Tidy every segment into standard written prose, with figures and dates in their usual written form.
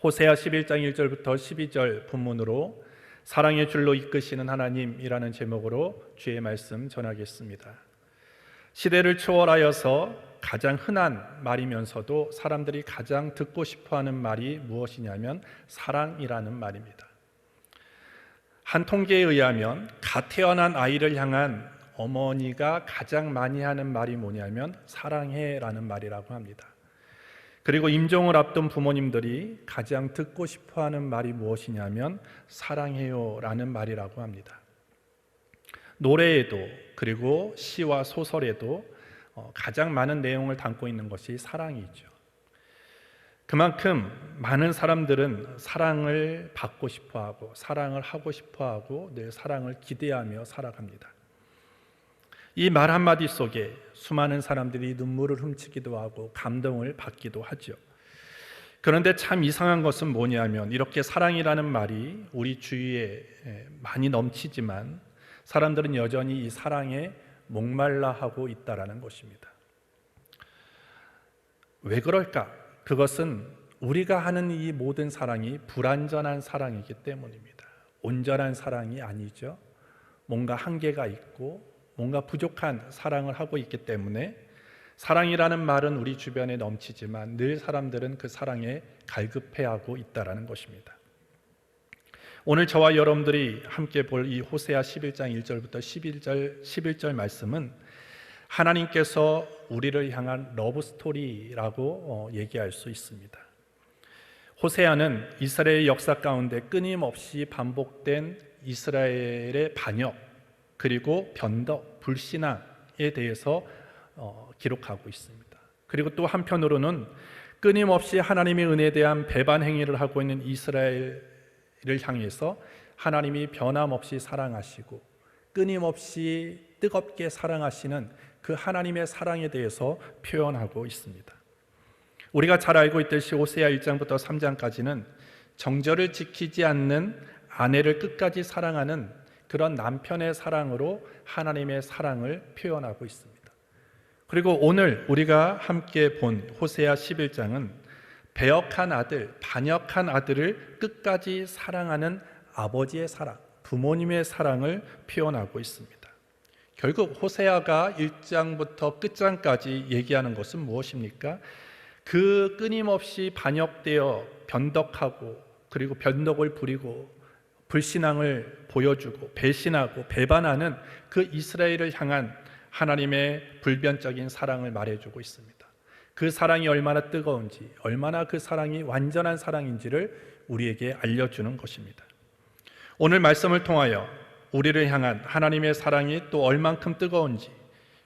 호세아 11장 1절부터 12절 본문으로 사랑의 줄로 이끄시는 하나님이라는 제목으로 주의 말씀 전하겠습니다. 시대를 초월하여서 가장 흔한 말이면서도 사람들이 가장 듣고 싶어하는 말이 무엇이냐면 사랑이라는 말입니다. 한 통계에 의하면 갓 태어난 아이를 향한 어머니가 가장 많이 하는 말이 뭐냐면 사랑해라는 말이라고 합니다. 그리고 임종을 앞둔 부모님들이 가장 듣고 싶어하는 말이 무엇이냐면 사랑해요라는 말이라고 합니다. 노래에도 그리고 시와 소설에도 가장 많은 내용을 담고 있는 것이 사랑이죠. 그만큼 많은 사람들은 사랑을 받고 싶어하고 사랑을 하고 싶어하고 늘 사랑을 기대하며 살아갑니다. 이 말 한마디 속에 수많은 사람들이 눈물을 훔치기도 하고 감동을 받기도 하죠. 그런데 참 이상한 것은 뭐냐면 이렇게 사랑이라는 말이 우리 주위에 많이 넘치지만 사람들은 여전히 이 사랑에 목말라 하고 있다는 것입니다. 왜 그럴까? 그것은 우리가 하는 이 모든 사랑이 불완전한 사랑이기 때문입니다. 온전한 사랑이 아니죠. 뭔가 한계가 있고 뭔가 부족한 사랑을 하고 있기 때문에 사랑이라는 말은 우리 주변에 넘치지만 늘 사람들은 그 사랑에 갈급해하고 있다는 것입니다. 오늘 저와 여러분들이 함께 볼 이 호세아 11장 1절부터 11절 말씀은 하나님께서 우리를 향한 러브스토리라고 얘기할 수 있습니다. 호세아는 이스라엘 역사 가운데 끊임없이 반복된 이스라엘의 반역 그리고 변덕, 불신앙에 대해서 기록하고 있습니다. 그리고 또 한편으로는 끊임없이 하나님의 은혜에 대한 배반 행위를 하고 있는 이스라엘을 향해서 하나님이 변함없이 사랑하시고 끊임없이 뜨겁게 사랑하시는 그 하나님의 사랑에 대해서 표현하고 있습니다. 우리가 잘 알고 있듯이 호세아 1장부터 3장까지는 정절을 지키지 않는 아내를 끝까지 사랑하는 그런 남편의 사랑으로 하나님의 사랑을 표현하고 있습니다. 그리고 오늘 우리가 함께 본 호세아 11장은 배역한 아들, 반역한 아들을 끝까지 사랑하는 아버지의 사랑, 부모님의 사랑을 표현하고 있습니다. 결국 호세아가 1장부터 끝장까지 얘기하는 것은 무엇입니까? 그 끊임없이 반역되어 변덕하고 그리고 변덕을 부리고 불신앙을 보여주고 배신하고 배반하는 그 이스라엘을 향한 하나님의 불변적인 사랑을 말해주고 있습니다. 그 사랑이 얼마나 뜨거운지, 얼마나 그 사랑이 완전한 사랑인지를 우리에게 알려주는 것입니다. 오늘 말씀을 통하여 우리를 향한 하나님의 사랑이 또 얼만큼 뜨거운지,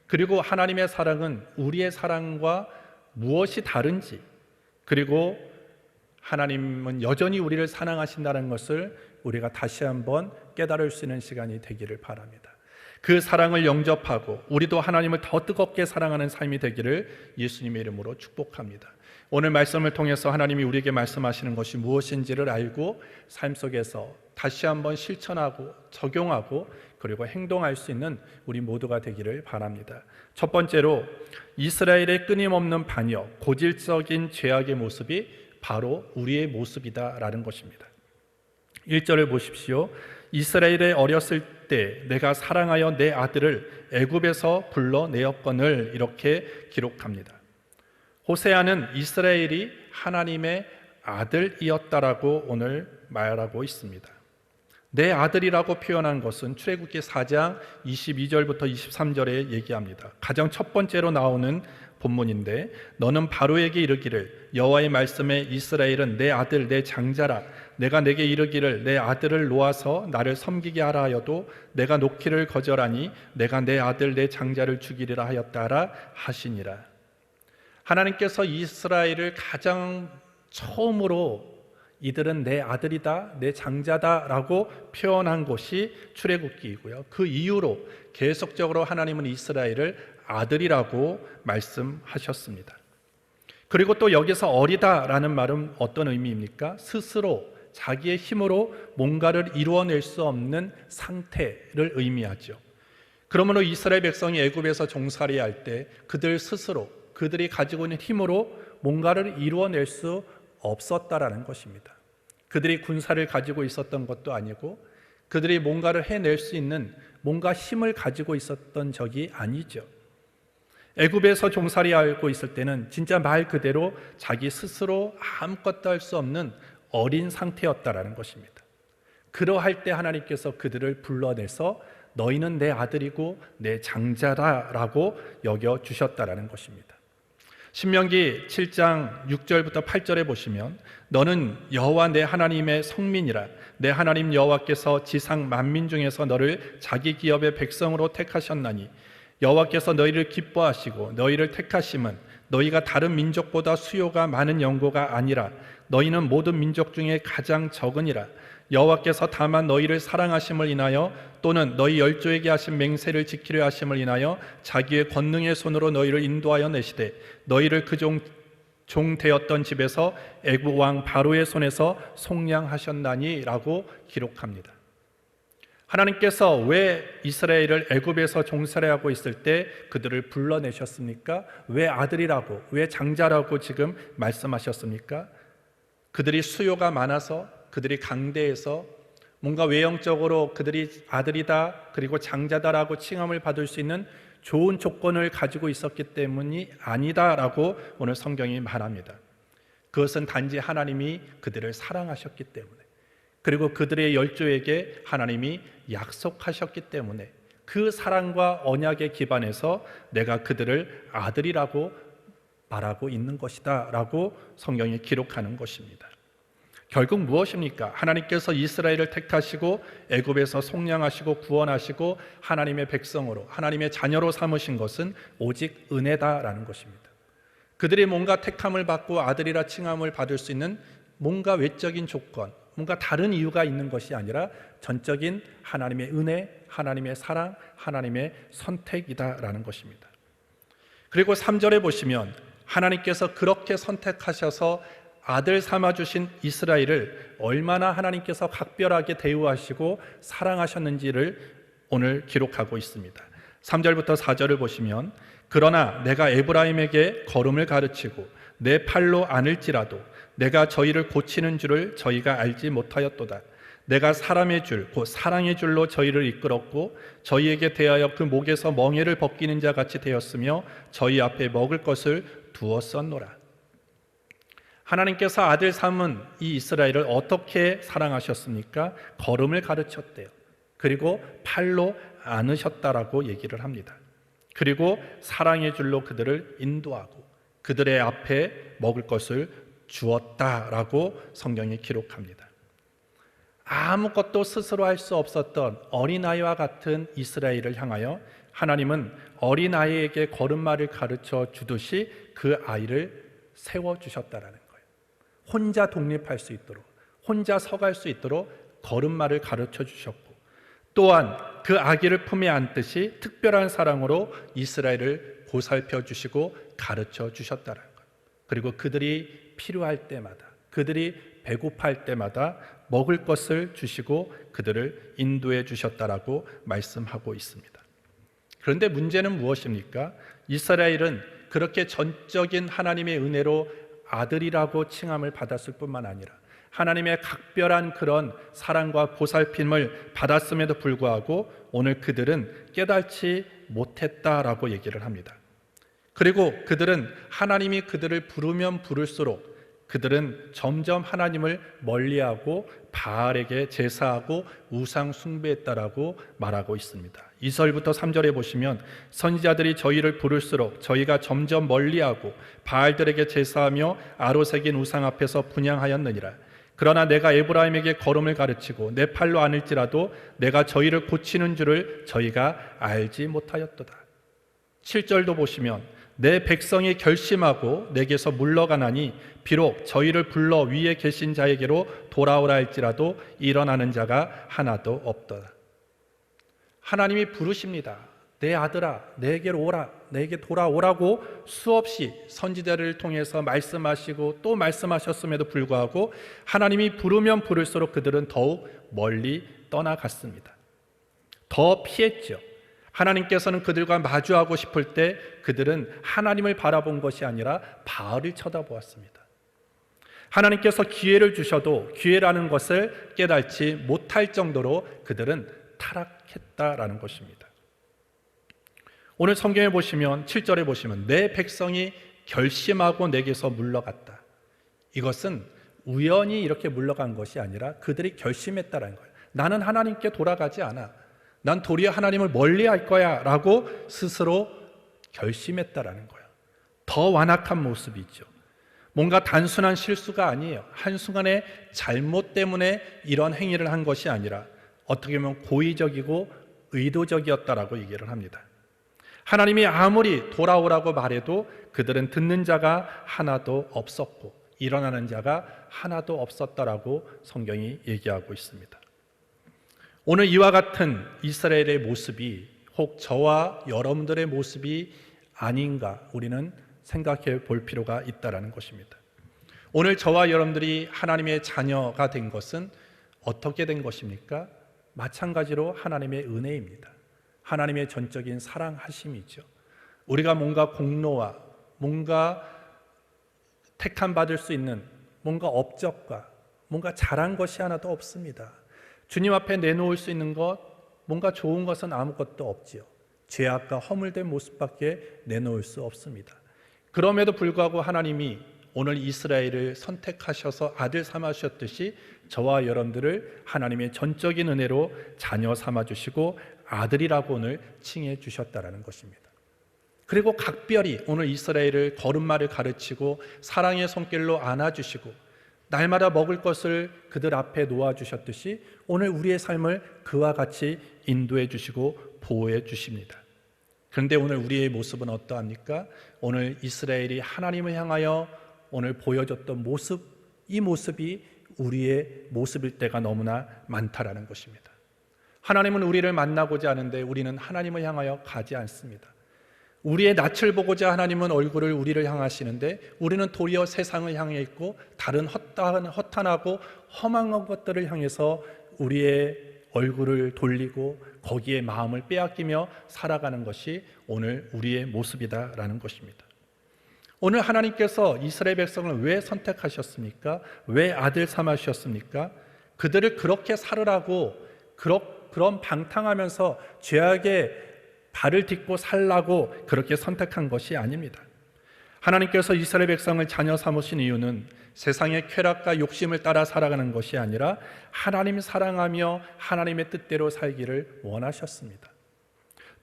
그리고 하나님의 사랑은 우리의 사랑과 무엇이 다른지, 그리고 하나님은 여전히 우리를 사랑하신다는 것을 우리가 다시 한번 깨달을 수 있는 시간이 되기를 바랍니다. 그 사랑을 영접하고 우리도 하나님을 더 뜨겁게 사랑하는 삶이 되기를 예수님의 이름으로 축복합니다. 오늘 말씀을 통해서 하나님이 우리에게 말씀하시는 것이 무엇인지를 알고 삶 속에서 다시 한번 실천하고 적용하고 그리고 행동할 수 있는 우리 모두가 되기를 바랍니다. 첫 번째로 이스라엘의 끊임없는 반역, 고질적인 죄악의 모습이 바로 우리의 모습이다라는 것입니다. 1절을 보십시오. 이스라엘에 어렸을 때 내가 사랑하여 내 아들을 애굽에서 불러내었거늘 이렇게 기록합니다. 호세아는 이스라엘이 하나님의 아들이었다라고 오늘 말하고 있습니다. 내 아들이라고 표현한 것은 출애굽기 4장 22절부터 23절에 얘기합니다. 가장 첫 번째로 나오는 본문인데 너는 바로에게 이르기를 여호와의 말씀에 이스라엘은 내 아들 내 장자라 내가 내게 이르기를 내 아들을 놓아서 나를 섬기게 하라 하여도 내가 놓기를 거절하니 내가 내 아들 내 장자를 죽이리라 하였다라 하시니라. 하나님께서 이스라엘을 가장 처음으로 이들은 내 아들이다, 내 장자다 라고 표현한 것이 출애굽기이고요. 그 이후로 계속적으로 하나님은 이스라엘을 아들이라고 말씀하셨습니다. 그리고 또 여기서 어리다라는 말은 어떤 의미입니까? 스스로 자기의 힘으로 뭔가를 이루어낼 수 없는 상태를 의미하죠. 그러므로 이스라엘 백성이 애굽에서 종살이 할 때 그들 스스로 그들이 가지고 있는 힘으로 뭔가를 이루어낼 수 없었다라는 것입니다. 그들이 군사를 가지고 있었던 것도 아니고 그들이 뭔가를 해낼 수 있는 뭔가 힘을 가지고 있었던 적이 아니죠. 애굽에서 종살이하고 있을 때는 진짜 말 그대로 자기 스스로 아무것도 할 수 없는 어린 상태였다라는 것입니다. 그러할 때 하나님께서 그들을 불러내서 너희는 내 아들이고 내 장자다라고 여겨주셨다라는 것입니다. 신명기 7장 6절부터 8절에 보시면 너는 여호와 내 하나님의 성민이라 내 하나님 여호와께서 지상 만민 중에서 너를 자기 기업의 백성으로 택하셨나니 여호와께서 너희를 기뻐하시고 너희를 택하심은 너희가 다른 민족보다 수요가 많은 연고가 아니라 너희는 모든 민족 중에 가장 적으니라. 여호와께서 다만 너희를 사랑하심을 인하여 또는 너희 열조에게 하신 맹세를 지키려 하심을 인하여 자기의 권능의 손으로 너희를 인도하여 내시되 너희를 그 종 되었던 집에서 애굽 왕 바로의 손에서 속량하셨나니 라고 기록합니다. 하나님께서 왜 이스라엘을 애굽에서 종살이하고 있을 때 그들을 불러내셨습니까? 왜 아들이라고, 왜 장자라고 지금 말씀하셨습니까? 그들이 수요가 많아서, 그들이 강대해서 뭔가 외형적으로 그들이 아들이다 그리고 장자다라고 칭함을 받을 수 있는 좋은 조건을 가지고 있었기 때문이 아니다라고 오늘 성경이 말합니다. 그것은 단지 하나님이 그들을 사랑하셨기 때문에, 그리고 그들의 열조에게 하나님이 약속하셨기 때문에 그 사랑과 언약에 기반해서 내가 그들을 아들이라고 말하고 있는 것이다 라고 성경이 기록하는 것입니다. 결국 무엇입니까? 하나님께서 이스라엘을 택하시고 애굽에서 속량하시고 구원하시고 하나님의 백성으로, 하나님의 자녀로 삼으신 것은 오직 은혜다라는 것입니다. 그들이 뭔가 택함을 받고 아들이라 칭함을 받을 수 있는 뭔가 외적인 조건, 뭔가 다른 이유가 있는 것이 아니라 전적인 하나님의 은혜, 하나님의 사랑, 하나님의 선택이다라는 것입니다. 그리고 3절에 보시면 하나님께서 그렇게 선택하셔서 아들 삼아주신 이스라엘을 얼마나 하나님께서 각별하게 대우하시고 사랑하셨는지를 오늘 기록하고 있습니다. 3절부터 4절을 보시면 그러나 내가 에브라임에게 걸음을 가르치고 내 팔로 안을지라도 내가 저희를 고치는 줄을 저희가 알지 못하였도다. 내가 사람의 줄, 곧 사랑의 줄로 저희를 이끌었고 저희에게 대하여 그 목에서 멍에를 벗기는 자 같이 되었으며 저희 앞에 먹을 것을 두었었노라. 하나님께서 아들 삼은 이 이스라엘을 어떻게 사랑하셨습니까? 걸음을 가르쳤대요. 그리고 팔로 안으셨다라고 얘기를 합니다. 그리고 사랑의 줄로 그들을 인도하고 그들의 앞에 먹을 것을 주었다라고 성경이 기록합니다. 아무것도 스스로 할 수 없었던 어린아이와 같은 이스라엘을 향하여 하나님은 어린아이에게 걸음마를 가르쳐 주듯이 그 아이를 세워주셨다라는 거예요. 혼자 독립할 수 있도록, 혼자 서갈 수 있도록 걸음마를 가르쳐 주셨고, 또한 그 아기를 품에 안듯이 특별한 사랑으로 이스라엘을 보살펴 주시고 가르쳐 주셨다는 것. 그리고 그들이 필요할 때마다, 그들이 배고파할 때마다 먹을 것을 주시고 그들을 인도해 주셨다라고 말씀하고 있습니다. 그런데 문제는 무엇입니까? 이스라엘은 그렇게 전적인 하나님의 은혜로 아들이라고 칭함을 받았을 뿐만 아니라 하나님의 각별한 그런 사랑과 보살핌을 받았음에도 불구하고 오늘 그들은 깨닫지 못했다라고 얘기를 합니다. 그리고 그들은 하나님이 그들을 부르면 부를수록 그들은 점점 하나님을 멀리하고 바알에게 제사하고 우상 숭배했다라고 말하고 있습니다. 2절부터 3절에 보시면 선지자들이 저희를 부를수록 저희가 점점 멀리하고 바알들에게 제사하며 아로새긴 우상 앞에서 분향하였느니라. 그러나 내가 에브라임에게 걸음을 가르치고 내 팔로 안을지라도 내가 저희를 고치는 줄을 저희가 알지 못하였도다. 7절도 보시면 내 백성이 결심하고 내게서 물러가나니 비록 저희를 불러 위에 계신 자에게로 돌아오라 할지라도 일어나는 자가 하나도 없도다. 하나님이 부르십니다. 내 아들아, 내게로 오라, 내게 돌아오라고 수없이 선지자를 통해서 말씀하시고 또 말씀하셨음에도 불구하고 하나님이 부르면 부를수록 그들은 더욱 멀리 떠나갔습니다. 더 피했죠. 하나님께서는 그들과 마주하고 싶을 때 그들은 하나님을 바라본 것이 아니라 바알을 쳐다보았습니다. 하나님께서 기회를 주셔도 기회라는 것을 깨닫지 못할 정도로 그들은 타락했다라는 것입니다. 오늘 성경에 보시면 7절에 보시면 내 백성이 결심하고 내게서 물러갔다. 이것은 우연히 이렇게 물러간 것이 아니라 그들이 결심했다라는 거예요. 나는 하나님께 돌아가지 않아. 난 도리어 하나님을 멀리할 거야 라고 스스로 결심했다라는 거예요. 더 완악한 모습이죠. 뭔가 단순한 실수가 아니에요. 한순간의 잘못 때문에 이런 행위를 한 것이 아니라 어떻게 보면 고의적이고 의도적이었다라고 얘기를 합니다. 하나님이 아무리 돌아오라고 말해도 그들은 듣는 자가 하나도 없었고 일어나는 자가 하나도 없었다라고 성경이 얘기하고 있습니다. 오늘 이와 같은 이스라엘의 모습이 혹 저와 여러분들의 모습이 아닌가 우리는 생각해 볼 필요가 있다는 것입니다. 오늘 저와 여러분들이 하나님의 자녀가 된 것은 어떻게 된 것입니까? 마찬가지로 하나님의 은혜입니다. 하나님의 전적인 사랑하심이죠. 우리가 뭔가 공로와 뭔가 택함 받을 수 있는 뭔가 업적과 뭔가 잘한 것이 하나도 없습니다. 주님 앞에 내놓을 수 있는 것, 뭔가 좋은 것은 아무것도 없지요. 죄악과 허물된 모습밖에 내놓을 수 없습니다. 그럼에도 불구하고 하나님이 오늘 이스라엘을 선택하셔서 아들 삼아주셨듯이 저와 여러분들을 하나님의 전적인 은혜로 자녀 삼아주시고 아들이라고 오늘 칭해 주셨다는 것입니다. 그리고 각별히 오늘 이스라엘을 걸음마를 가르치고 사랑의 손길로 안아주시고 날마다 먹을 것을 그들 앞에 놓아주셨듯이 오늘 우리의 삶을 그와 같이 인도해 주시고 보호해 주십니다. 그런데 오늘 우리의 모습은 어떠합니까? 오늘 이스라엘이 하나님을 향하여 오늘 보여줬던 모습, 이 모습이 우리의 모습일 때가 너무나 많다라는 것입니다. 하나님은 우리를 만나고자 하는데 우리는 하나님을 향하여 가지 않습니다. 우리의 낯을 보고자 하나님은 얼굴을 우리를 향하시는데 우리는 도리어 세상을 향해 있고 다른 허탄하고 험한 것들을 향해서 우리의 얼굴을 돌리고 거기에 마음을 빼앗기며 살아가는 것이 오늘 우리의 모습이다라는 것입니다. 오늘 하나님께서 이스라엘 백성을 왜 선택하셨습니까? 왜 아들 삼으셨습니까? 그들을 그렇게 살으라고 그런 방탕하면서 죄악에 발을 딛고 살라고 그렇게 선택한 것이 아닙니다. 하나님께서 이스라엘 백성을 자녀 삼으신 이유는 세상의 쾌락과 욕심을 따라 살아가는 것이 아니라 하나님 사랑하며 하나님의 뜻대로 살기를 원하셨습니다.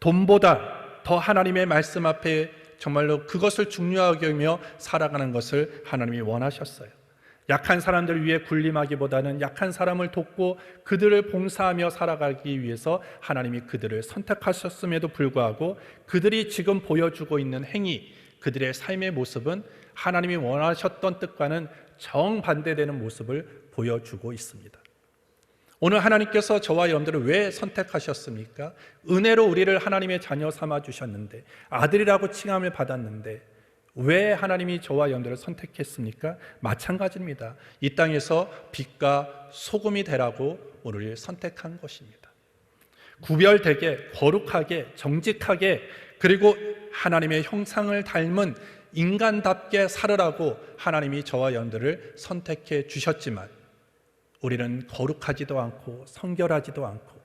돈보다 더 하나님의 말씀 앞에 정말로 그것을 중요하게 여기며 살아가는 것을 하나님이 원하셨어요. 약한 사람들을 위해 군림하기보다는 약한 사람을 돕고 그들을 봉사하며 살아가기 위해서 하나님이 그들을 선택하셨음에도 불구하고 그들이 지금 보여주고 있는 행위, 그들의 삶의 모습은 하나님이 원하셨던 뜻과는 정반대되는 모습을 보여주고 있습니다. 오늘 하나님께서 저와 여러분들을 왜 선택하셨습니까? 은혜로 우리를 하나님의 자녀 삼아 주셨는데 아들이라고 칭함을 받았는데 왜 하나님이 저와 여러분들을 선택했습니까? 마찬가지입니다. 이 땅에서 빛과 소금이 되라고 우리를 선택한 것입니다. 구별되게, 거룩하게, 정직하게 그리고 하나님의 형상을 닮은 인간답게 살으라고 하나님이 저와 여러분들을 선택해 주셨지만 우리는 거룩하지도 않고 성결하지도 않고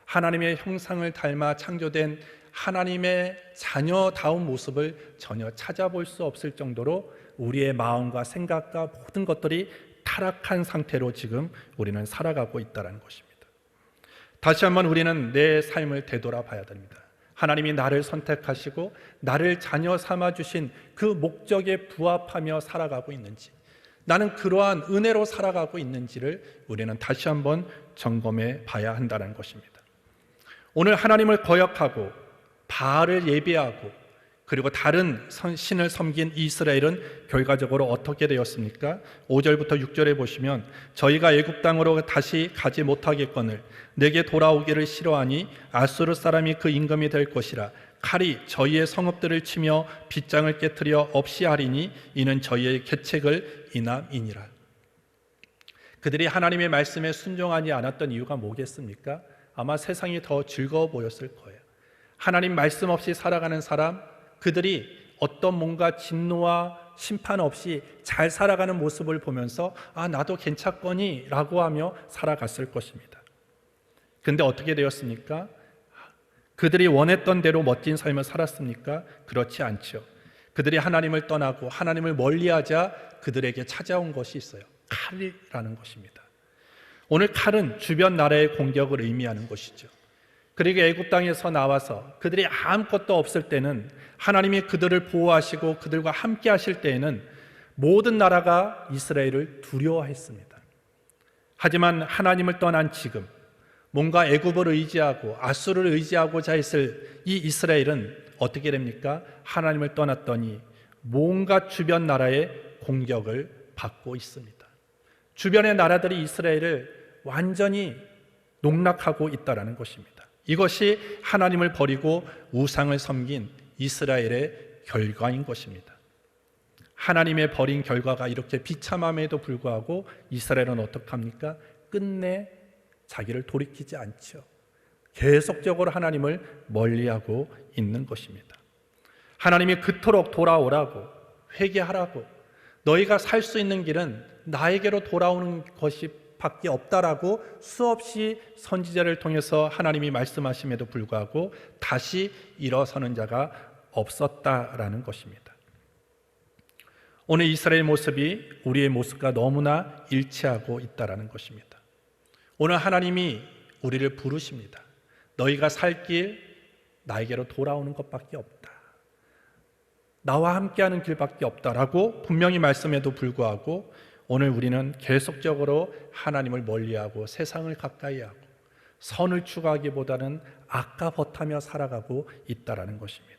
하나님의 형상을 닮아 창조된 하나님의 자녀다운 모습을 전혀 찾아볼 수 없을 정도로 우리의 마음과 생각과 모든 것들이 타락한 상태로 지금 우리는 살아가고 있다는 것입니다. 다시 한번 우리는 내 삶을 되돌아봐야 됩니다. 하나님이 나를 선택하시고 나를 자녀 삼아주신 그 목적에 부합하며 살아가고 있는지, 나는 그러한 은혜로 살아가고 있는지를 우리는 다시 한번 점검해 봐야 한다는 것입니다. 오늘 하나님을 거역하고 바알을 예배하고 그리고 다른 신을 섬긴 이스라엘은 결과적으로 어떻게 되었습니까? 5절부터 6절에 보시면 저희가 애굽 땅으로 다시 가지 못하겠거늘 내게 돌아오기를 싫어하니 아수르 사람이 그 임금이 될 것이라. 칼이 저희의 성읍들을 치며 빗장을 깨트려 없이 하리니 이는 저희의 계책을 인함이니라. 그들이 하나님의 말씀에 순종하지 않았던 이유가 뭐겠습니까? 아마 세상이 더 즐거워 보였을 거예요. 하나님 말씀 없이 살아가는 사람, 그들이 어떤 뭔가 진노와 심판 없이 잘 살아가는 모습을 보면서 나도 괜찮거니 라고 하며 살아갔을 것입니다. 근데 어떻게 되었습니까? 그들이 원했던 대로 멋진 삶을 살았습니까? 그렇지 않죠. 그들이 하나님을 떠나고 하나님을 멀리하자 그들에게 찾아온 것이 있어요. 칼이라는 것입니다. 오늘 칼은 주변 나라의 공격을 의미하는 것이죠. 그리고 애굽 땅에서 나와서 그들이 아무것도 없을 때는 하나님이 그들을 보호하시고 그들과 함께 하실 때에는 모든 나라가 이스라엘을 두려워했습니다. 하지만 하나님을 떠난 지금 뭔가 애굽을 의지하고 아수를 의지하고자 했을 이 이스라엘은 어떻게 됩니까? 하나님을 떠났더니 뭔가 주변 나라의 공격을 받고 있습니다. 주변의 나라들이 이스라엘을 완전히 농락하고 있다는 것입니다. 이것이 하나님을 버리고 우상을 섬긴 이스라엘의 결과인 것입니다. 하나님의 버린 결과가 이렇게 비참함에도 불구하고 이스라엘은 어떡합니까? 끝내 자기를 돌이키지 않죠. 계속적으로 하나님을 멀리하고 있는 것입니다. 하나님이 그토록 돌아오라고, 회개하라고, 너희가 살 수 있는 길은 나에게로 돌아오는 것이 밖에 없다라고 수없이 선지자를 통해서 하나님이 말씀하심에도 불구하고 다시 일어서는 자가 없었다라는 것입니다. 오늘 이스라엘 모습이 우리의 모습과 너무나 일치하고 있다라는 것입니다. 오늘 하나님이 우리를 부르십니다. 너희가 살 길 나에게로 돌아오는 것밖에 없다. 나와 함께하는 길밖에 없다라고 분명히 말씀해도 불구하고 오늘 우리는 계속적으로 하나님을 멀리하고 세상을 가까이하고 선을 추구하기보다는 악과 버타며 살아가고 있다는 것입니다.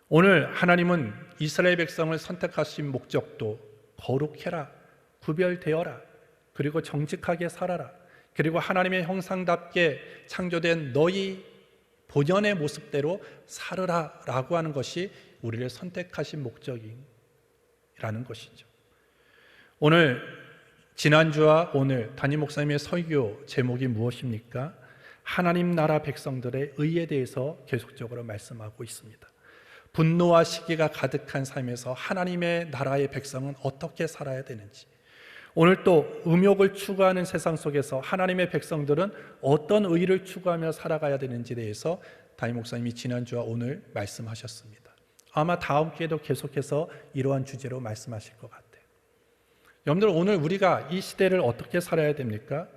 오늘 하나님은 이스라엘 백성을 선택하신 목적도 거룩해라, 구별되어라, 그리고 정직하게 살아라, 그리고 하나님의 형상답게 창조된 너희 본연의 모습대로 살으라 라고 하는 것이 우리를 선택하신 목적이라는 것이죠. 오늘 지난주와 오늘 담임 목사님의 설교 제목이 무엇입니까? 하나님 나라 백성들의 의에 대해서 계속적으로 말씀하고 있습니다. 분노와 시기가 가득한 삶에서 하나님의 나라의 백성은 어떻게 살아야 되는지, 오늘 또 음욕을 추구하는 세상 속에서 하나님의 백성들은 어떤 의를 추구하며 살아가야 되는지에 대해서 담임 목사님이 지난주와 오늘 말씀하셨습니다. 아마 다음 기회도 계속해서 이러한 주제로 말씀하실 것 같아요. 여러분들, 오늘 우리가 이 시대를 어떻게 살아야 됩니까?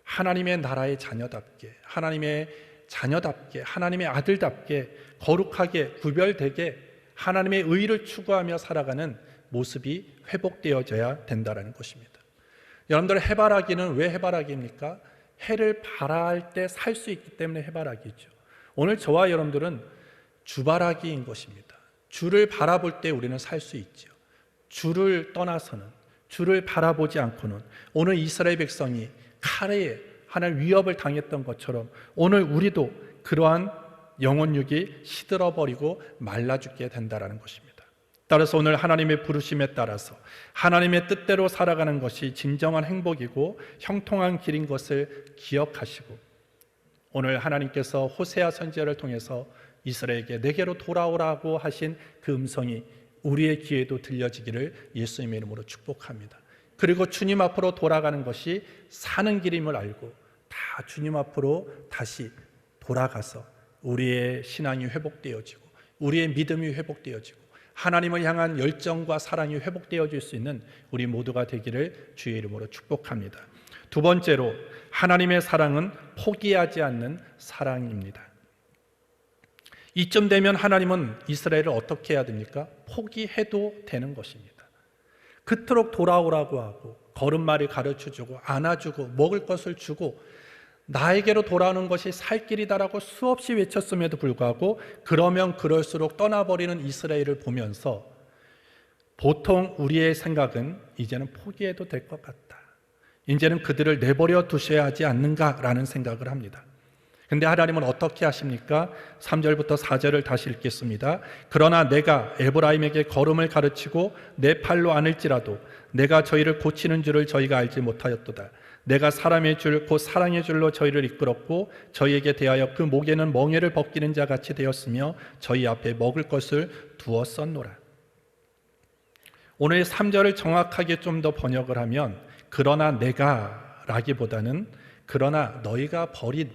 하나님의 나라의 자녀답게, 하나님의 자녀답게, 하나님의 아들답게 거룩하게 구별되게 하나님의 의를 추구하며 살아가는 모습이 회복되어져야 된다는 것입니다. 여러분들, 해바라기는 왜 해바라기입니까? 해를 바라할 때 살 수 있기 때문에 해바라기죠. 오늘 저와 여러분들은 주바라기인 것입니다. 주를 바라볼 때 우리는 살 수 있죠. 주를 떠나서는, 주를 바라보지 않고는 오늘 이스라엘 백성이 칼에 하나님 위협을 당했던 것처럼 오늘 우리도 그러한 영혼육이 시들어버리고 말라 죽게 된다는 것입니다. 따라서 오늘 하나님의 부르심에 따라서 하나님의 뜻대로 살아가는 것이 진정한 행복이고 형통한 길인 것을 기억하시고, 오늘 하나님께서 호세아 선지자를 통해서 이스라엘에게 내게로 돌아오라고 하신 그 음성이 우리의 귀에도 들려지기를 예수님의 이름으로 축복합니다. 그리고 주님 앞으로 돌아가는 것이 사는 길임을 알고 다 주님 앞으로 다시 돌아가서 우리의 신앙이 회복되어지고 우리의 믿음이 회복되어지고 하나님을 향한 열정과 사랑이 회복되어질 수 있는 우리 모두가 되기를 주의 이름으로 축복합니다. 두 번째로, 하나님의 사랑은 포기하지 않는 사랑입니다. 이쯤 되면 하나님은 이스라엘을 어떻게 해야 됩니까? 포기해도 되는 것입니다. 그토록 돌아오라고 하고 걸음마를 가르쳐주고 안아주고 먹을 것을 주고 나에게로 돌아오는 것이 살 길이다라고 수없이 외쳤음에도 불구하고 그러면 그럴수록 떠나버리는 이스라엘을 보면서 보통 우리의 생각은 이제는 포기해도 될 것 같다, 이제는 그들을 내버려 두셔야 하지 않는가라는 생각을 합니다. 근데 하나님은 어떻게 하십니까? 3절부터 4절을 다시 읽겠습니다. 그러나 내가 에브라임에게 걸음을 가르치고 내 팔로 안을지라도 내가 저희를 고치는 줄을 저희가 알지 못하였도다. 내가 사람의 줄 곧 사랑의 줄로 저희를 이끌었고 저희에게 대하여 그 목에는 멍에를 벗기는 자 같이 되었으며 저희 앞에 먹을 것을 두었었노라. 오늘 3절을 정확하게 좀 더 번역을 하면 그러나 내가 라기보다는 그러나 너희가 버린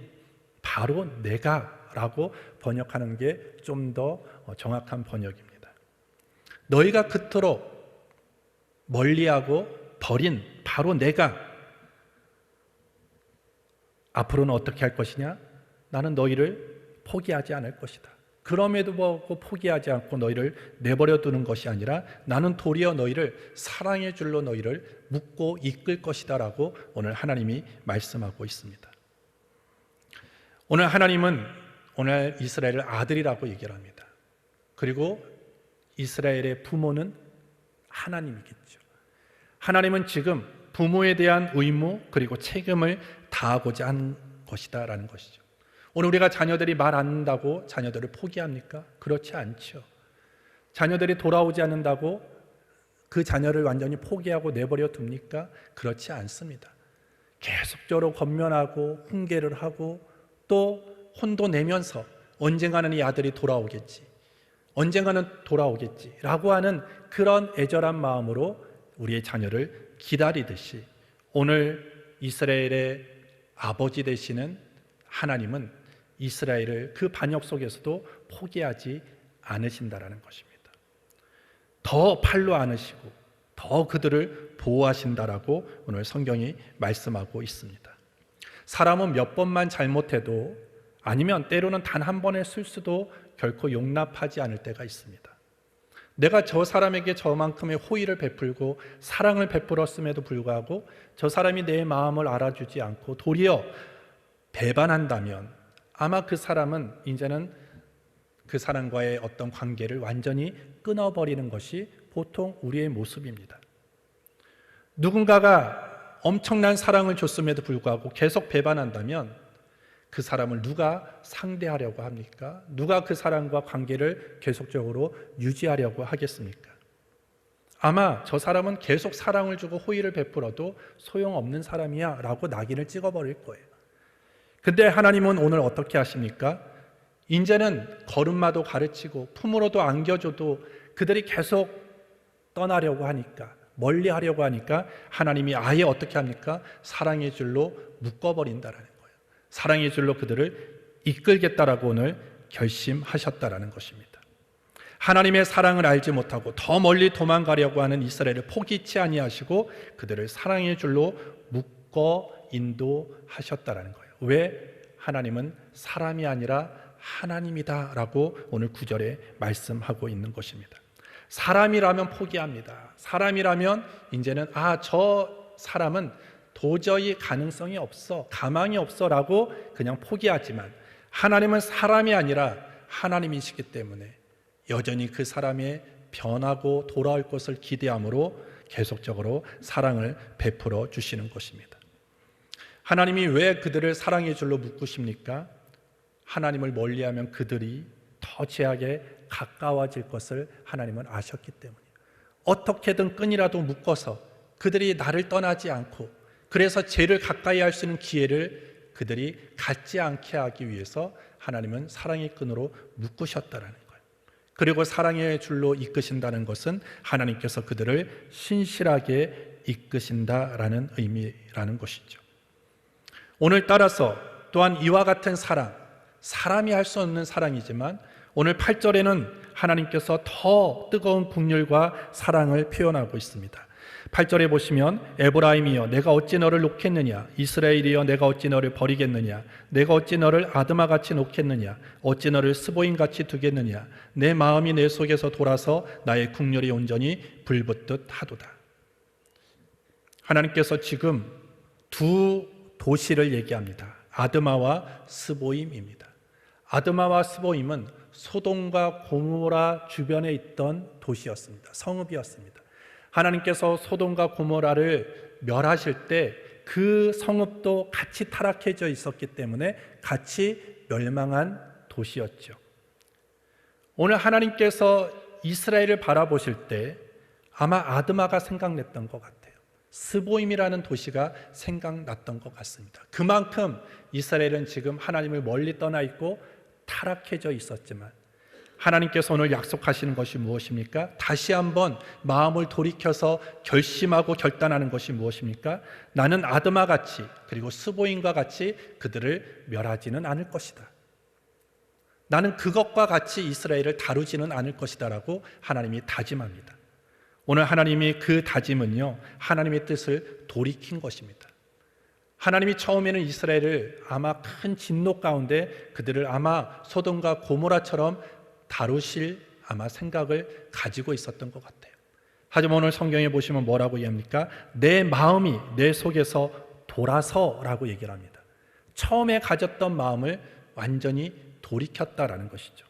바로 내가 라고 번역하는 게 좀 더 정확한 번역입니다. 너희가 그토록 멀리하고 버린 바로 내가 앞으로는 어떻게 할 것이냐? 나는 너희를 포기하지 않을 것이다. 그럼에도 불구하고 포기하지 않고 너희를 내버려 두는 것이 아니라 나는 도리어 너희를 사랑의 줄로 너희를 묶고 이끌 것이다 라고 오늘 하나님이 말씀하고 있습니다. 오늘 하나님은 오늘 이스라엘을 아들이라고 얘기를 합니다. 그리고 이스라엘의 부모는 하나님이겠죠. 하나님은 지금 부모에 대한 의무 그리고 책임을 다하고자 한 것이다 라는 것이죠. 오늘 우리가 자녀들이 말 안 듣는다고 자녀들을 포기합니까? 그렇지 않죠. 자녀들이 돌아오지 않는다고 그 자녀를 완전히 포기하고 내버려 둡니까? 그렇지 않습니다. 계속적으로 권면하고 훈계를 하고 또 혼도 내면서 언젠가는 이 아들이 돌아오겠지, 언젠가는 돌아오겠지 라고 하는 그런 애절한 마음으로 우리의 자녀를 기다리듯이 오늘 이스라엘의 아버지 되시는 하나님은 이스라엘을 그 반역 속에서도 포기하지 않으신다라는 것입니다. 더 팔로 안으시고 더 그들을 보호하신다라고 오늘 성경이 말씀하고 있습니다. 사람은 몇 번만 잘못해도 아니면 때로는 단 한 번의 실수도 결코 용납하지 않을 때가 있습니다. 내가 저 사람에게 저만큼의 호의를 베풀고 사랑을 베풀었음에도 불구하고 저 사람이 내 마음을 알아주지 않고 도리어 배반한다면 아마 그 사람은 이제는 그 사람과의 어떤 관계를 완전히 끊어버리는 것이 보통 우리의 모습입니다. 누군가가 엄청난 사랑을 줬음에도 불구하고 계속 배반한다면 그 사람을 누가 상대하려고 합니까? 누가 그 사람과 관계를 계속적으로 유지하려고 하겠습니까? 아마 저 사람은 계속 사랑을 주고 호의를 베풀어도 소용없는 사람이야 라고 낙인을 찍어버릴 거예요. 근데 하나님은 오늘 어떻게 하십니까? 이제는 걸음마도 가르치고 품으로도 안겨줘도 그들이 계속 떠나려고 하니까, 멀리 하려고 하니까 하나님이 아예 어떻게 합니까? 사랑의 줄로 묶어버린다라는 거예요. 사랑의 줄로 그들을 이끌겠다라고 오늘 결심하셨다라는 것입니다. 하나님의 사랑을 알지 못하고 더 멀리 도망가려고 하는 이스라엘을 포기치 아니하시고 그들을 사랑의 줄로 묶어 인도하셨다라는 거예요. 왜? 하나님은 사람이 아니라 하나님이다라고 오늘 9절에 말씀하고 있는 것입니다. 사람이라면 포기합니다. 사람이라면 이제는 저 사람은 도저히 가능성이 없어, 가망이 없어라고 그냥 포기하지만 하나님은 사람이 아니라 하나님이시기 때문에 여전히 그 사람의 변하고 돌아올 것을 기대함으로 계속적으로 사랑을 베풀어 주시는 것입니다. 하나님이 왜 그들을 사랑의 줄로 묶으십니까? 하나님을 멀리하면 그들이 더 죄악에 가까워질 것을 하나님은 아셨기 때문이에요. 어떻게든 끈이라도 묶어서 그들이 나를 떠나지 않고 그래서 죄를 가까이 할 수 있는 기회를 그들이 갖지 않게 하기 위해서 하나님은 사랑의 끈으로 묶으셨다라는 거예요. 그리고 사랑의 줄로 이끄신다는 것은 하나님께서 그들을 신실하게 이끄신다라는 의미라는 것이죠. 오늘 따라서 또한 이와 같은 사랑, 사람이 할 수 없는 사랑이지만 오늘 8절에는 하나님께서 더 뜨거운 긍휼과 사랑을 표현하고 있습니다. 8절에 보시면 에브라임이여 내가 어찌 너를 놓겠느냐, 이스라엘이여 내가 어찌 너를 버리겠느냐, 내가 어찌 너를 아드마같이 놓겠느냐, 어찌 너를 스보임같이 두겠느냐, 내 마음이 내 속에서 돌아서 나의 긍휼이 온전히 불붙듯 하도다. 하나님께서 지금 두 도시를 얘기합니다. 아드마와 스보임입니다. 아드마와 스보임은 소돔과 고모라 주변에 있던 도시였습니다. 성읍이었습니다. 하나님께서 소돔과 고모라를 멸하실 때 그 성읍도 같이 타락해져 있었기 때문에 같이 멸망한 도시였죠. 오늘 하나님께서 이스라엘을 바라보실 때 아마 아드마가 생각났던 것 같아요. 스보임이라는 도시가 생각났던 것 같습니다. 그만큼 이스라엘은 지금 하나님을 멀리 떠나 있고 타락해져 있었지만 하나님께서 오늘 약속하시는 것이 무엇입니까? 다시 한번 마음을 돌이켜서 결심하고 결단하는 것이 무엇입니까? 나는 아드마 같이 그리고 스보임과 같이 그들을 멸하지는 않을 것이다. 나는 그것과 같이 이스라엘을 다루지는 않을 것이다 라고 하나님이 다짐합니다. 오늘 하나님이 그 다짐은요, 하나님의 뜻을 돌이킨 것입니다. 하나님이 처음에는 이스라엘을 아마 큰 진노 가운데 그들을 아마 소돔과 고모라처럼 다루실 아마 생각을 가지고 있었던 것 같아요. 하지만 오늘 성경에 보시면 뭐라고 얘기합니까? 내 마음이 내 속에서 돌아서라고 얘기를 합니다. 처음에 가졌던 마음을 완전히 돌이켰다라는 것이죠.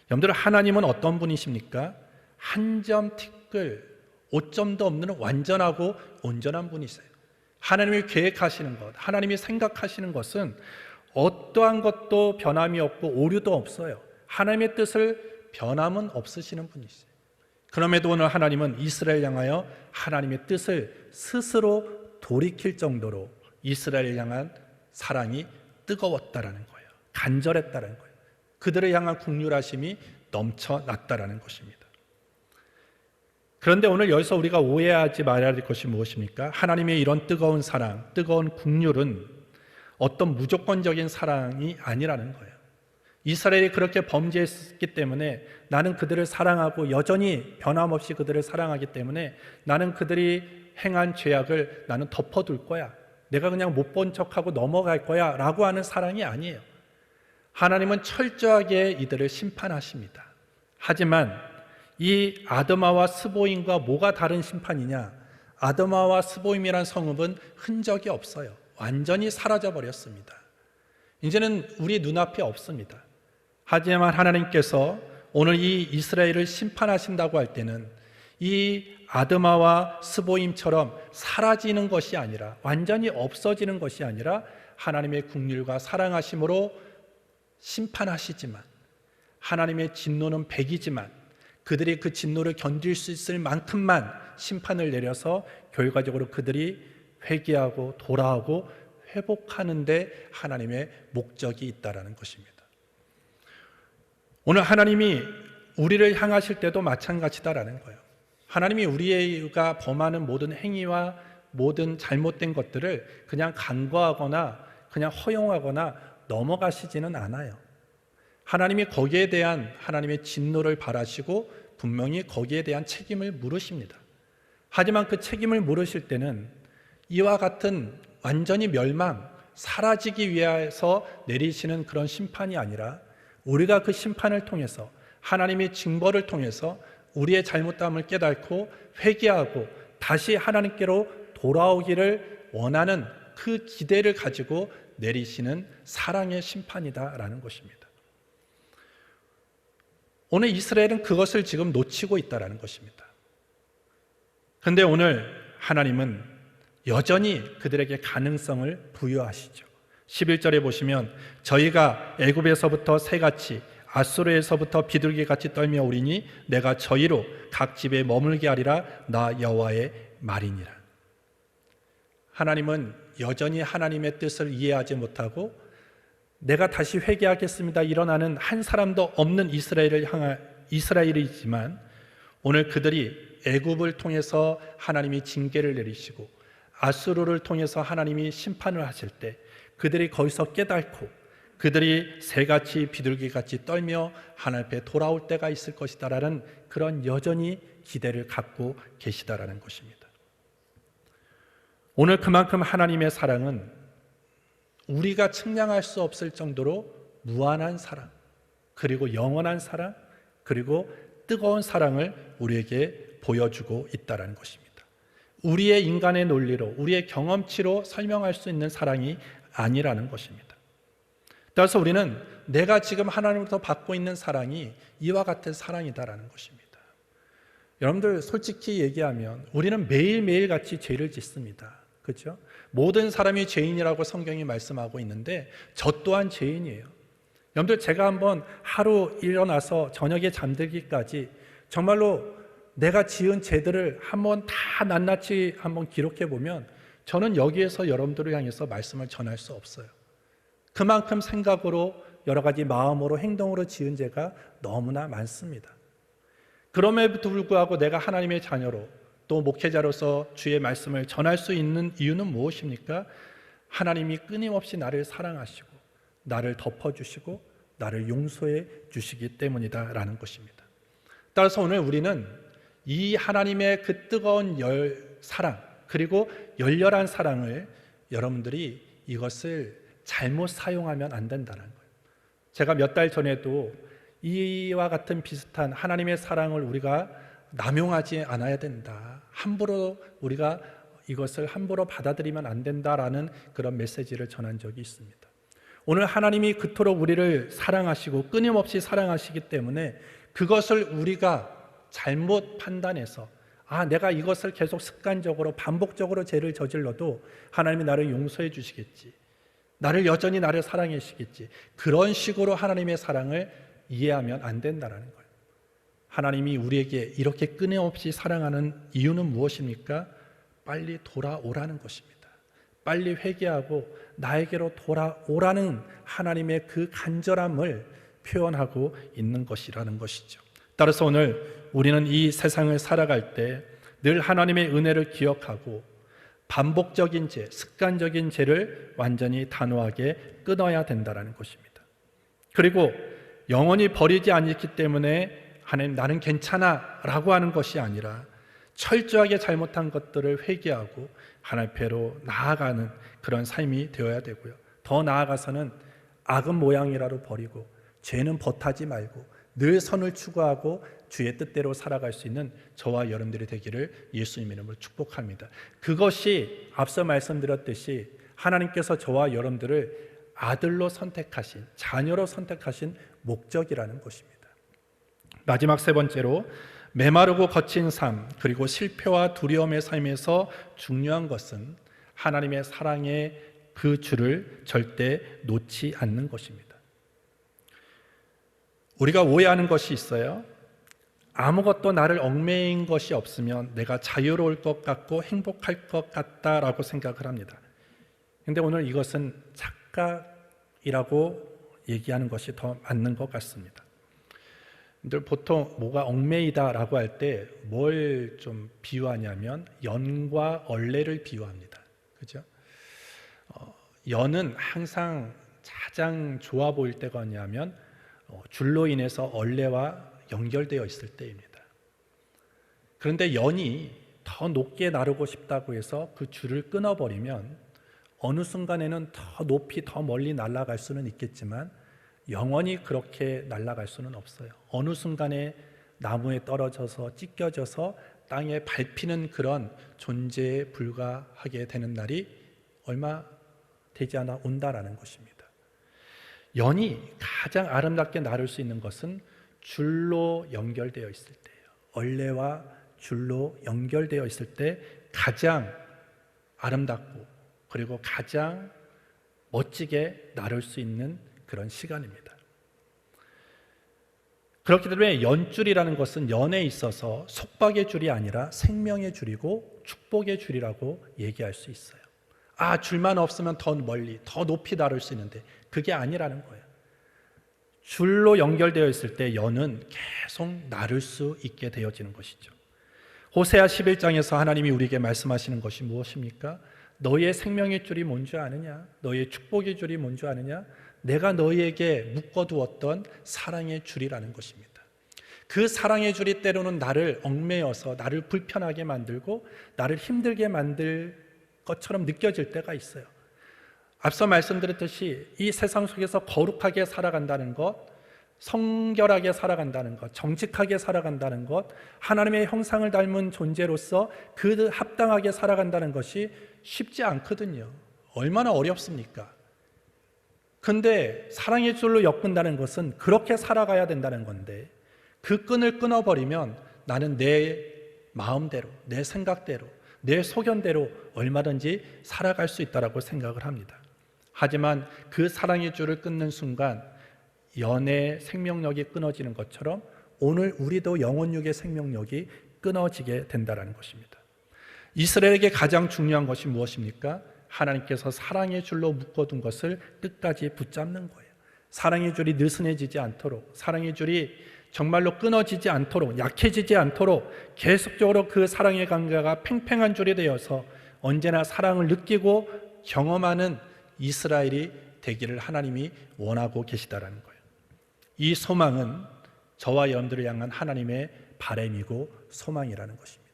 여러분들, 하나님은 어떤 분이십니까? 한 점 티끌, 오점도 없는 완전하고 온전한 분이세요. 하나님이 계획하시는 것, 하나님이 생각하시는 것은 어떠한 것도 변함이 없고 오류도 없어요. 하나님의 뜻을 변함은 없으시는 분이세요. 그럼에도 오늘 하나님은 이스라엘 향하여 하나님의 뜻을 스스로 돌이킬 정도로 이스라엘 향한 사랑이 뜨거웠다라는 거예요. 간절했다라는 거예요. 그들을 향한 긍휼하심이 넘쳐났다라는 것입니다. 그런데 오늘 여기서 우리가 오해하지 말아야 될 것이 무엇입니까? 하나님의 이런 뜨거운 사랑, 뜨거운 긍휼은 어떤 무조건적인 사랑이 아니라는 거예요. 이스라엘이 그렇게 범죄했기 때문에 나는 그들을 사랑하고 여전히 변함없이 그들을 사랑하기 때문에 나는 그들이 행한 죄악을 나는 덮어둘 거야. 내가 그냥 못 본 척하고 넘어갈 거야 라고 하는 사랑이 아니에요. 하나님은 철저하게 이들을 심판하십니다. 하지만 이 아드마와 스보임과 뭐가 다른 심판이냐? 아드마와 스보임이란 성읍은 흔적이 없어요. 완전히 사라져버렸습니다. 이제는 우리 눈앞에 없습니다. 하지만 하나님께서 오늘 이 이스라엘을 심판하신다고 할 때는 이 아드마와 스보임처럼 사라지는 것이 아니라, 완전히 없어지는 것이 아니라 하나님의 긍휼과 사랑하심으로 심판하시지만, 하나님의 진노는 백이지만 그들이 그 진노를 견딜 수 있을 만큼만 심판을 내려서 결과적으로 그들이 회개하고 돌아오고 회복하는 데 하나님의 목적이 있다라는 것입니다. 오늘 하나님이 우리를 향하실 때도 마찬가지다라는 거예요. 하나님이 우리가 범하는 모든 행위와 모든 잘못된 것들을 그냥 간과하거나 그냥 허용하거나 넘어가시지는 않아요. 하나님이 거기에 대한 하나님의 진노를 바라시고 분명히 거기에 대한 책임을 물으십니다. 하지만 그 책임을 물으실 때는 이와 같은 완전히 멸망, 사라지기 위해서 내리시는 그런 심판이 아니라 우리가 그 심판을 통해서, 하나님의 징벌을 통해서 우리의 잘못됨을 깨닫고 회개하고 다시 하나님께로 돌아오기를 원하는 그 기대를 가지고 내리시는 사랑의 심판이다라는 것입니다. 오늘 이스라엘은 그것을 지금 놓치고 있다는 것입니다. 그런데 오늘 하나님은 여전히 그들에게 가능성을 부여하시죠. 11절에 보시면 저희가 애굽에서부터 새같이 아수르에서부터 비둘기같이 떨며 오리니 내가 저희로 각 집에 머물게 하리라. 나 여호와의 말이니라. 하나님은 여전히 하나님의 뜻을 이해하지 못하고 내가 다시 회개하겠습니다 일어나는 한 사람도 없는 이스라엘이지만 오늘 그들이 애굽을 통해서 하나님이 징계를 내리시고 아수르를 통해서 하나님이 심판을 하실 때 그들이 거기서 깨닫고 그들이 새같이 비둘기같이 떨며 하나님 앞에 돌아올 때가 있을 것이다라는 그런 여전히 기대를 갖고 계시다라는 것입니다. 오늘 그만큼 하나님의 사랑은 우리가 측량할 수 없을 정도로 무한한 사랑, 그리고 영원한 사랑, 그리고 뜨거운 사랑을 우리에게 보여주고 있다는 것입니다. 우리의 인간의 논리로, 우리의 경험치로 설명할 수 있는 사랑이 아니라는 것입니다. 따라서 우리는 내가 지금 하나님으로부터 받고 있는 사랑이 이와 같은 사랑이다라는 것입니다. 여러분들 솔직히 얘기하면 우리는 매일매일 같이 죄를 짓습니다. 그렇죠? 모든 사람이 죄인이라고 성경이 말씀하고 있는데 저 또한 죄인이에요. 여러분들 제가 한번 하루 일어나서 저녁에 잠들기까지 정말로 내가 지은 죄들을 한번 다 낱낱이 한번 기록해 보면 저는 여기에서 여러분들을 향해서 말씀을 전할 수 없어요. 그만큼 생각으로 여러 가지 마음으로 행동으로 지은 죄가 너무나 많습니다. 그럼에도 불구하고 내가 하나님의 자녀로 또 목회자로서 주의 말씀을 전할 수 있는 이유는 무엇입니까? 하나님이 끊임없이 나를 사랑하시고 나를 덮어주시고 나를 용서해 주시기 때문이다라는 것입니다. 따라서 오늘 우리는 이 하나님의 그 뜨거운 사랑 그리고 열렬한 사랑을 여러분들이 이것을 잘못 사용하면 안 된다는 거예요. 제가 몇 달 전에도 이와 같은 비슷한 하나님의 사랑을 우리가 남용하지 않아야 된다. 함부로 우리가 이것을 함부로 받아들이면 안 된다라는 그런 메시지를 전한 적이 있습니다. 오늘 하나님이 그토록 우리를 사랑하시고 끊임없이 사랑하시기 때문에 그것을 우리가 잘못 판단해서 내가 이것을 계속 습관적으로 반복적으로 죄를 저질러도 하나님이 나를 용서해 주시겠지, 여전히 나를 사랑해 주시겠지, 그런 식으로 하나님의 사랑을 이해하면 안 된다는 거예요. 하나님이 우리에게 이렇게 끊임없이 사랑하는 이유는 무엇입니까? 빨리 돌아오라는 것입니다. 빨리 회개하고 나에게로 돌아오라는 하나님의 그 간절함을 표현하고 있는 것이라는 것이죠. 따라서 오늘 우리는 이 세상을 살아갈 때 늘 하나님의 은혜를 기억하고 반복적인 죄, 습관적인 죄를 완전히 단호하게 끊어야 된다는 것입니다. 그리고 영원히 버리지 않기 때문에 하나님 나는 괜찮아 라고 하는 것이 아니라 철저하게 잘못한 것들을 회개하고 하나님 앞으로 나아가는 그런 삶이 되어야 되고요. 더 나아가서는 악은 모양이라도 버리고 죄는 벗하지 말고 늘 선을 추구하고 주의 뜻대로 살아갈 수 있는 저와 여러분들이 되기를 예수님 이름으로 축복합니다. 그것이 앞서 말씀드렸듯이 하나님께서 저와 여러분들을 아들로 선택하신, 자녀로 선택하신 목적이라는 것입니다. 마지막 세 번째로 메마르고 거친 삶 그리고 실패와 두려움의 삶에서 중요한 것은 하나님의 사랑의 그 줄을 절대 놓지 않는 것입니다. 우리가 오해하는 것이 있어요. 아무것도 나를 얽매인 것이 없으면 내가 자유로울 것 같고 행복할 것 같다라고 생각을 합니다. 그런데 오늘 이것은 착각이라고 얘기하는 것이 더 맞는 것 같습니다. 보통 뭐가 얽매이다라고 할 때 뭘 좀 비유하냐면 연과 얼레를 비유합니다. 그죠? 연은 항상 가장 좋아 보일 때가 뭐냐면 줄로 인해서 얼레와 연결되어 있을 때입니다. 그런데 연이 더 높게 나르고 싶다고 해서 그 줄을 끊어버리면 어느 순간에는 더 높이 더 멀리 날아갈 수는 있겠지만 영원히 그렇게 날아갈 수는 없어요. 어느 순간에 나무에 떨어져서 찢겨져서 땅에 밟히는 그런 존재에 불과하게 되는 날이 얼마 되지 않아 온다라는 것입니다. 연이 가장 아름답게 나를 수 있는 것은 줄로 연결되어 있을 때예요. 얼레와 줄로 연결되어 있을 때 가장 아름답고 그리고 가장 멋지게 나를 수 있는 그런 시간입니다. 그렇기 때문에 연줄이라는 것은 연에 있어서 속박의 줄이 아니라 생명의 줄이고 축복의 줄이라고 얘기할 수 있어요. 줄만 없으면 더 멀리, 더 높이 나를 수 있는데 그게 아니라는 거예요. 줄로 연결되어 있을 때 연은 계속 나를 수 있게 되어지는 것이죠. 호세아 11장에서 하나님이 우리에게 말씀하시는 것이 무엇입니까? 너희의 생명의 줄이 뭔 줄 아느냐? 너희의 축복의 줄이 뭔 줄 아느냐? 내가 너희에게 묶어두었던 사랑의 줄이라는 것입니다. 그 사랑의 줄이 때로는 나를 얽매여서 나를 불편하게 만들고 나를 힘들게 만들 것처럼 느껴질 때가 있어요. 앞서 말씀드렸듯이 이 세상 속에서 거룩하게 살아간다는 것, 성결하게 살아간다는 것, 정직하게 살아간다는 것, 하나님의 형상을 닮은 존재로서 그 합당하게 살아간다는 것이 쉽지 않거든요. 얼마나 어렵습니까? 근데 사랑의 줄로 엮는다는 것은 그렇게 살아가야 된다는 건데 그 끈을 끊어버리면 나는 내 마음대로, 내 생각대로, 내 소견대로 얼마든지 살아갈 수 있다고 생각을 합니다. 하지만 그 사랑의 줄을 끊는 순간 연의 생명력이 끊어지는 것처럼 오늘 우리도 영혼육의 생명력이 끊어지게 된다는 것입니다. 이스라엘에게 가장 중요한 것이 무엇입니까? 하나님께서 사랑의 줄로 묶어둔 것을 끝까지 붙잡는 거예요. 사랑의 줄이 느슨해지지 않도록, 사랑의 줄이 정말로 끊어지지 않도록, 약해지지 않도록 계속적으로 그 사랑의 관계가 팽팽한 줄이 되어서 언제나 사랑을 느끼고 경험하는 이스라엘이 되기를 하나님이 원하고 계시다라는 거예요. 이 소망은 저와 여러분들을 향한 하나님의 바람이고 소망이라는 것입니다.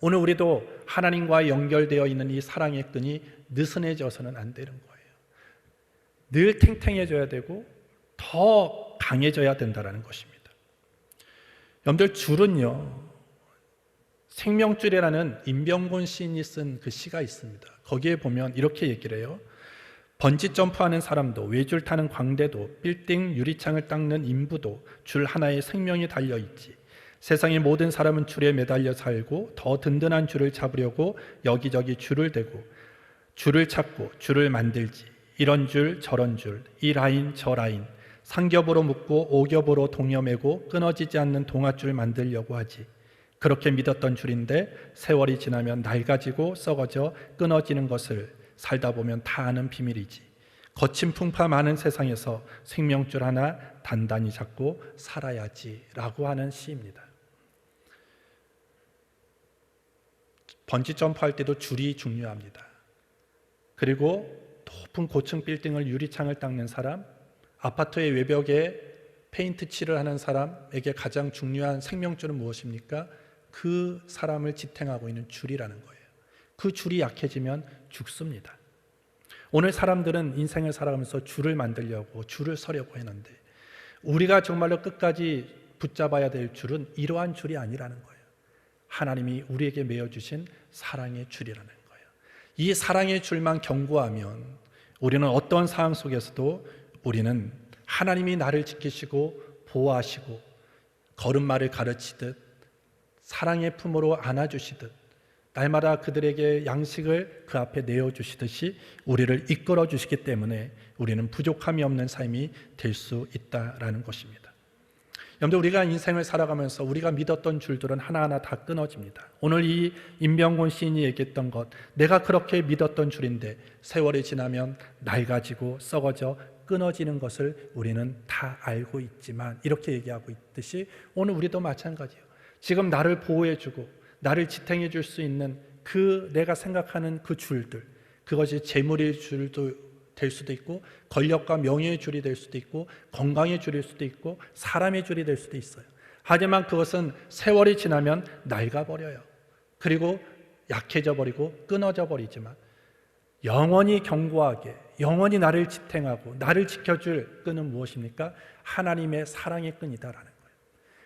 오늘 우리도 하나님과 연결되어 있는 이 사랑의 끈이 느슨해져서는 안 되는 거예요. 늘 탱탱해져야 되고 더 강해져야 된다는 것입니다. 여러분들, 줄은요, 생명줄이라는 임병곤 시인이 쓴 그 시가 있습니다. 거기에 보면 이렇게 얘기를 해요. 번지 점프하는 사람도, 외줄 타는 광대도, 빌딩 유리창을 닦는 인부도 줄 하나에 생명이 달려있지. 세상의 모든 사람은 줄에 매달려 살고 더 든든한 줄을 잡으려고 여기저기 줄을 대고 줄을 찾고 줄을 만들지. 이런 줄 저런 줄, 이 라인 저 라인, 삼겹으로 묶고 오겹으로 동여매고 끊어지지 않는 동아줄 만들려고 하지. 그렇게 믿었던 줄인데 세월이 지나면 낡아지고 썩어져 끊어지는 것을 살다 보면 다 아는 비밀이지. 거친 풍파 많은 세상에서 생명줄 하나 단단히 잡고 살아야지 라고 하는 시입니다. 번지 점프할 때도 줄이 중요합니다. 그리고 높은 고층 빌딩을 유리창을 닦는 사람, 아파트의 외벽에 페인트 칠을 하는 사람에게 가장 중요한 생명줄은 무엇입니까? 그 사람을 지탱하고 있는 줄이라는 거예요. 그 줄이 약해지면 죽습니다. 오늘 사람들은 인생을 살아가면서 줄을 만들려고, 줄을 서려고 했는데 우리가 정말로 끝까지 붙잡아야 될 줄은 이러한 줄이 아니라는 거예요. 하나님이 우리에게 메어주신 사랑의 줄이라는 거예요. 이 사랑의 줄만 견고하면 우리는 어떤 상황 속에서도 우리는 하나님이 나를 지키시고 보호하시고 걸음마를 가르치듯 사랑의 품으로 안아주시듯 날마다 그들에게 양식을 그 앞에 내어주시듯이 우리를 이끌어 주시기 때문에 우리는 부족함이 없는 삶이 될 수 있다라는 것입니다. 여러분들, 우리가 인생을 살아가면서 우리가 믿었던 줄들은 하나하나 다 끊어집니다. 오늘 이 임병곤 시인이 얘기했던 것, 내가 그렇게 믿었던 줄인데 세월이 지나면 낡아지고 썩어져 끊어지는 것을 우리는 다 알고 있지만, 이렇게 얘기하고 있듯이 오늘 우리도 마찬가지예요. 지금 나를 보호해주고 나를 지탱해 줄 수 있는 그 내가 생각하는 그 줄들, 그것이 재물의 줄도 될 수도 있고 권력과 명예의 줄이 될 수도 있고 건강의 줄일 수도 있고 사람의 줄이 될 수도 있어요. 하지만 그것은 세월이 지나면 낡아버려요. 그리고 약해져 버리고 끊어져 버리지만 영원히 견고하게, 영원히 나를 지탱하고 나를 지켜줄 끈은 무엇입니까? 하나님의 사랑의 끈이다라는 거예요.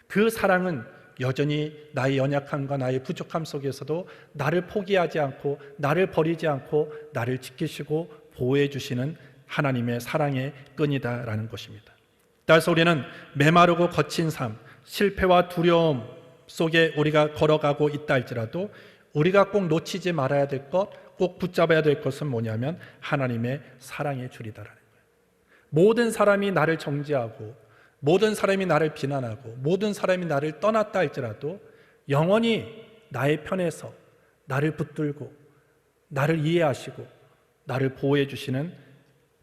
그 사랑은 여전히 나의 연약함과 나의 부족함 속에서도 나를 포기하지 않고 나를 버리지 않고 나를 지키시고 보호해 주시는 하나님의 사랑의 끈이다라는 것입니다. 따라서 우리는 메마르고 거친 삶, 실패와 두려움 속에 우리가 걸어가고 있다 할지라도 우리가 꼭 놓치지 말아야 될 것, 꼭 붙잡아야 될 것은 뭐냐면 하나님의 사랑의 줄이다라는 거예요. 모든 사람이 나를 정죄하고 모든 사람이 나를 비난하고 모든 사람이 나를 떠났다 할지라도 영원히 나의 편에서 나를 붙들고 나를 이해하시고 나를 보호해 주시는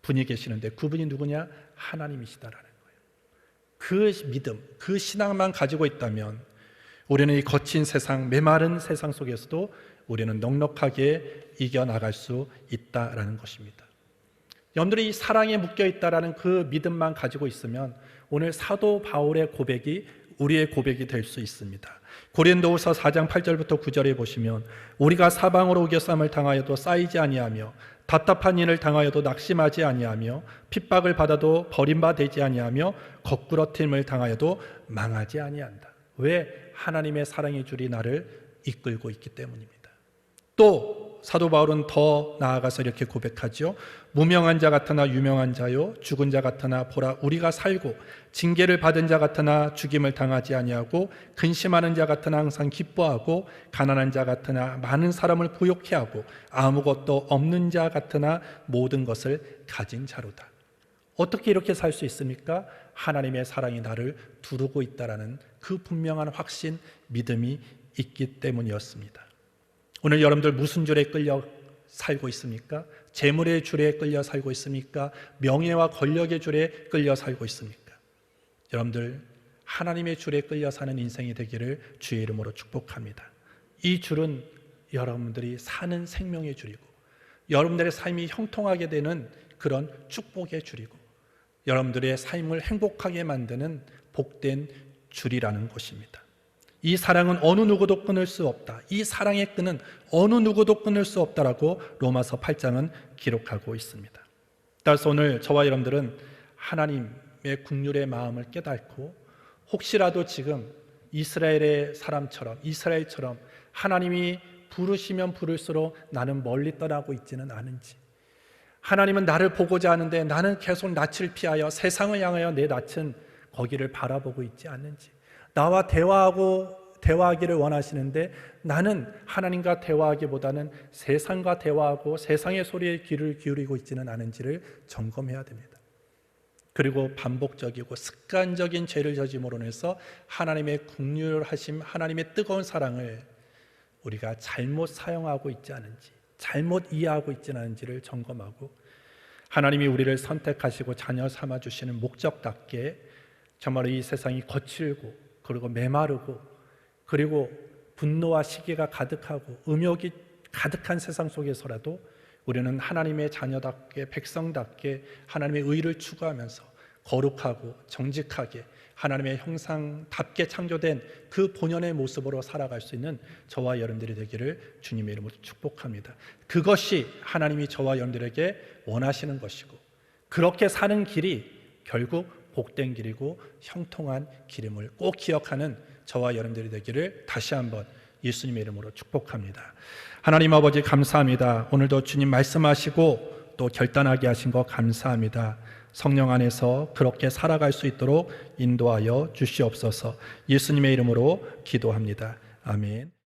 분이 계시는데 그분이 누구냐? 하나님이시다라는 거예요. 그 믿음, 그 신앙만 가지고 있다면 우리는 이 거친 세상, 메마른 세상 속에서도 우리는 넉넉하게 이겨나갈 수 있다라는 것입니다. 여러분들이 이 사랑에 묶여있다라는 그 믿음만 가지고 있으면 오늘 사도 바울의 고백이 우리의 고백이 될 수 있습니다. 고린도후서 4장 8절부터 9절에 보시면 우리가 사방으로 우겨쌈을 당하여도 쌓이지 아니하며 답답한 일을 당하여도 낙심하지 아니하며 핍박을 받아도 버림받지 아니하며 거꾸러짐을 당하여도 망하지 아니한다. 왜? 하나님의 사랑의 줄이 나를 이끌고 있기 때문입니다. 또 사도 바울은 더 나아가서 이렇게 고백하죠. 무명한 자 같으나 유명한 자요, 죽은 자 같으나 보라 우리가 살고 징계를 받은 자 같으나 죽임을 당하지 아니하고 근심하는 자 같으나 항상 기뻐하고 가난한 자 같으나 많은 사람을 부욕해 하고 아무것도 없는 자 같으나 모든 것을 가진 자로다. 어떻게 이렇게 살 수 있습니까? 하나님의 사랑이 나를 두르고 있다라는 그 분명한 확신, 믿음이 있기 때문이었습니다. 오늘 여러분들 무슨 줄에 끌려 살고 있습니까? 재물의 줄에 끌려 살고 있습니까? 명예와 권력의 줄에 끌려 살고 있습니까? 여러분들 하나님의 줄에 끌려 사는 인생이 되기를 주의 이름으로 축복합니다. 이 줄은 여러분들이 사는 생명의 줄이고 여러분들의 삶이 형통하게 되는 그런 축복의 줄이고 여러분들의 삶을 행복하게 만드는 복된 줄이라는 것입니다. 이 사랑은 어느 누구도 끊을 수 없다. 이 사랑의 끈은 어느 누구도 끊을 수 없다라고 로마서 8장은 기록하고 있습니다. 따라서 오늘 저와 여러분들은 하나님의 긍휼의 마음을 깨닫고 혹시라도 지금 이스라엘처럼 하나님이 부르시면 부를수록 나는 멀리 떠나고 있지는 않은지, 하나님은 나를 보고자 하는데 나는 계속 낯을 피하여 세상을 향하여 내 낯은 거기를 바라보고 있지 않는지, 나와 대화하기를 원하시는데 나는 하나님과 대화하기보다는 세상과 대화하고 세상의 소리에 귀를 기울이고 있지는 않은지를 점검해야 됩니다. 그리고 반복적이고 습관적인 죄를 저짐으로 인해서 하나님의 긍휼하심, 하나님의 뜨거운 사랑을 우리가 잘못 사용하고 있지 않은지, 잘못 이해하고 있지 않은지를 점검하고 하나님이 우리를 선택하시고 자녀 삼아주시는 목적답게 정말 이 세상이 거칠고 그리고 메마르고 그리고 분노와 시기가 가득하고 음욕이 가득한 세상 속에서라도 우리는 하나님의 자녀답게 백성답게 하나님의 의를 추구하면서 거룩하고 정직하게 하나님의 형상답게 창조된 그 본연의 모습으로 살아갈 수 있는 저와 여러분들이 되기를 주님의 이름으로 축복합니다. 그것이 하나님이 저와 여러분들에게 원하시는 것이고 그렇게 사는 길이 결국 복된 길이고 형통한 길임을 꼭 기억하는 저와 여러분들이 되기를 다시 한번 예수님의 이름으로 축복합니다. 하나님 아버지 감사합니다. 오늘도 주님 말씀하시고 또 결단하게 하신 것 감사합니다. 성령 안에서 그렇게 살아갈 수 있도록 인도하여 주시옵소서. 예수님의 이름으로 기도합니다. 아멘.